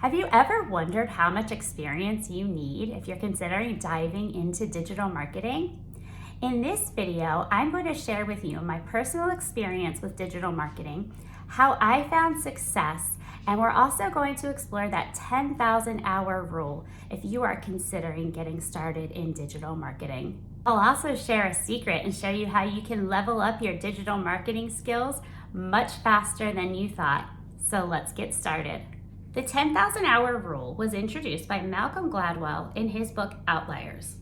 Have you ever wondered how much experience you need if you're considering diving into digital marketing? In this video, I'm going to share with you my personal experience with digital marketing, how I found success, and we're also going to explore that 10,000 hour rule if you are considering getting started in digital marketing. I'll also share a secret and show you how you can level up your digital marketing skills much faster than you thought. So let's get started. The 10,000 hour rule was introduced by Malcolm Gladwell in his book Outliers.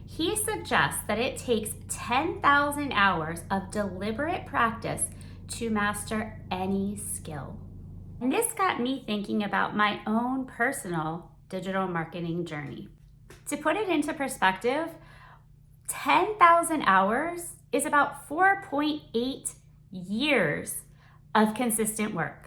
He suggests that it takes 10,000 hours of deliberate practice to master any skill. And this got me thinking about my own personal digital marketing journey. To put it into perspective, 10,000 hours is about 4.8 years of consistent work.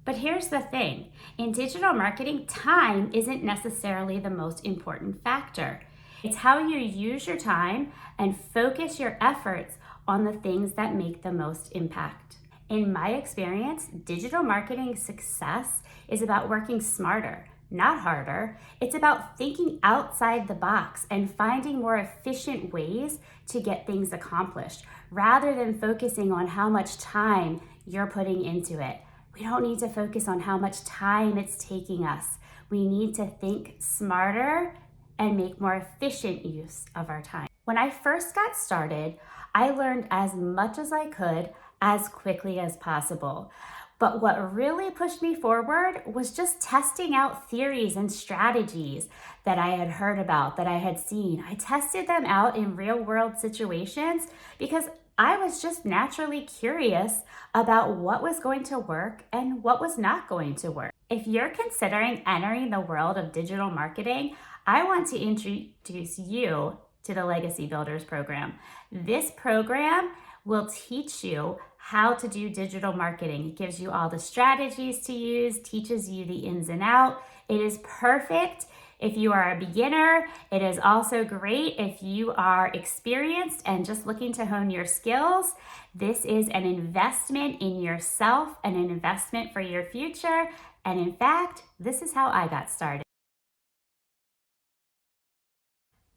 But here's the thing, in digital marketing, time isn't necessarily the most important factor. It's how you use your time and focus your efforts on the things that make the most impact. In my experience, digital marketing success is about working smarter, not harder. It's about thinking outside the box and finding more efficient ways to get things accomplished, rather than focusing on how much time you're putting into it. We don't need to focus on how much time it's taking us. We need to think smarter and make more efficient use of our time. When I first got started, I learned as much as I could as quickly as possible. But what really pushed me forward was just testing out theories and strategies that I had heard about, that I had seen. I tested them out in real world situations because I was just naturally curious about what was going to work and what was not going to work. If you're considering entering the world of digital marketing, I want to introduce you to the Legacy Builders program. This program will teach you how to do digital marketing. It gives you all the strategies to use, teaches you the ins and outs. It is perfect if you are a beginner. It is also great if you are experienced and just looking to hone your skills. This is an investment in yourself and an investment for your future. And in fact, this is how I got started.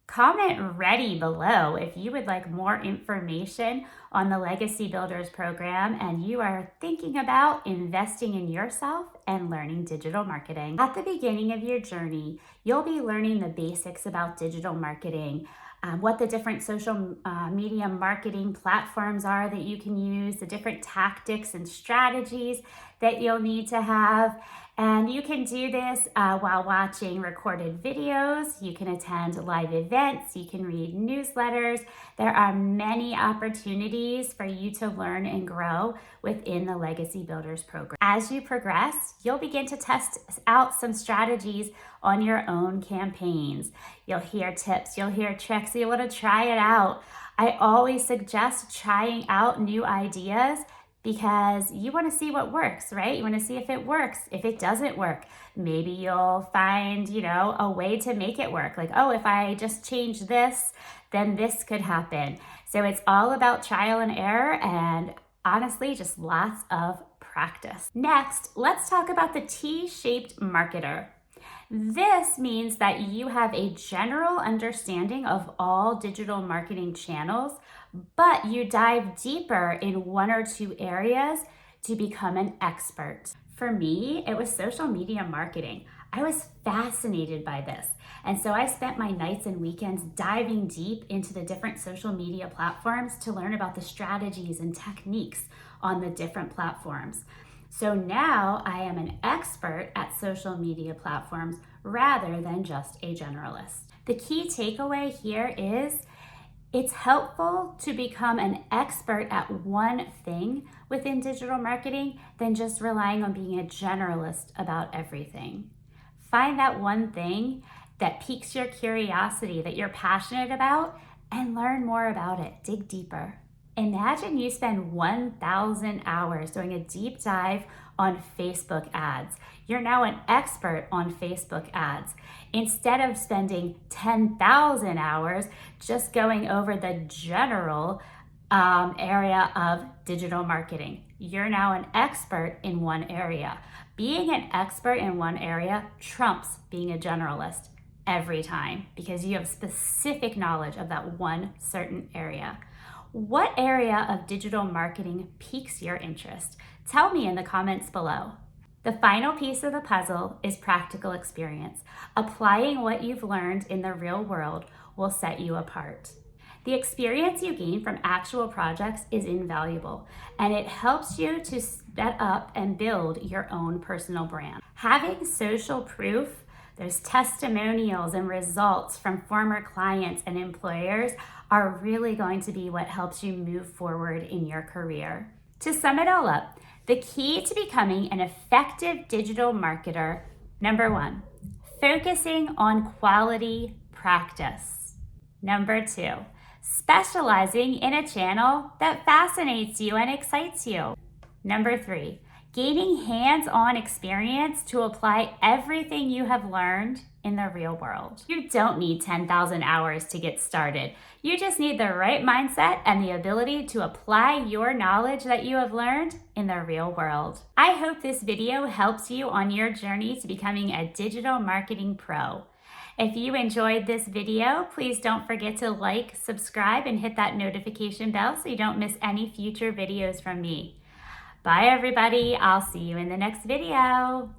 Comment ready below if you would like more information on the Legacy Builders program and you are thinking about investing in yourself and learning digital marketing. At the beginning of your journey, you'll be learning the basics about digital marketing, what the different social media marketing platforms are that you can use, the different tactics and strategies that you'll need to have. And you can do this while watching recorded videos. You can attend live events. You can read newsletters. There are many opportunities for you to learn and grow within the Legacy Builders program. As you progress, you'll begin to test out some strategies on your own campaigns. You'll hear tips, you'll hear tricks, you'll want to try it out. I always suggest trying out new ideas because you want to see what works, right? You want to see if it works. If it doesn't work, maybe you'll find, a way to make it work. Like, oh, if I just change this, then this could happen. So it's all about trial and error and honestly, just lots of practice. Next, let's talk about the T-shaped marketer. This means that you have a general understanding of all digital marketing channels, but you dive deeper in one or two areas to become an expert. For me, it was social media marketing. I was fascinated by this. And so I spent my nights and weekends diving deep into the different social media platforms to learn about the strategies and techniques on the different platforms. So now I am an expert at social media platforms rather than just a generalist. The key takeaway here is it's helpful to become an expert at one thing within digital marketing than just relying on being a generalist about everything. Find that one thing that piques your curiosity, that you're passionate about, and learn more about it. Dig deeper. Imagine you spend 1,000 hours doing a deep dive on Facebook ads. You're now an expert on Facebook ads. Instead of spending 10,000 hours just going over the general area of digital marketing. You're now an expert in one area. Being an expert in one area trumps being a generalist every time because you have specific knowledge of that one certain area. What area of digital marketing piques your interest? Tell me in the comments below. The final piece of the puzzle is practical experience. Applying what you've learned in the real world will set you apart. The experience you gain from actual projects is invaluable, and it helps you to set up and build your own personal brand. Having social proof, there's testimonials and results from former clients and employers are really going to be what helps you move forward in your career. To sum it all up, the key to becoming an effective digital marketer, number 1, focusing on quality practice. Number 2, specializing in a channel that fascinates you and excites you. Number 3, gaining hands-on experience to apply everything you have learned in the real world. You don't need 10,000 hours to get started. You just need the right mindset and the ability to apply your knowledge that you have learned in the real world. I hope this video helps you on your journey to becoming a digital marketing pro. If you enjoyed this video, please don't forget to like, subscribe, and hit that notification bell so you don't miss any future videos from me. Bye everybody, I'll see you in the next video.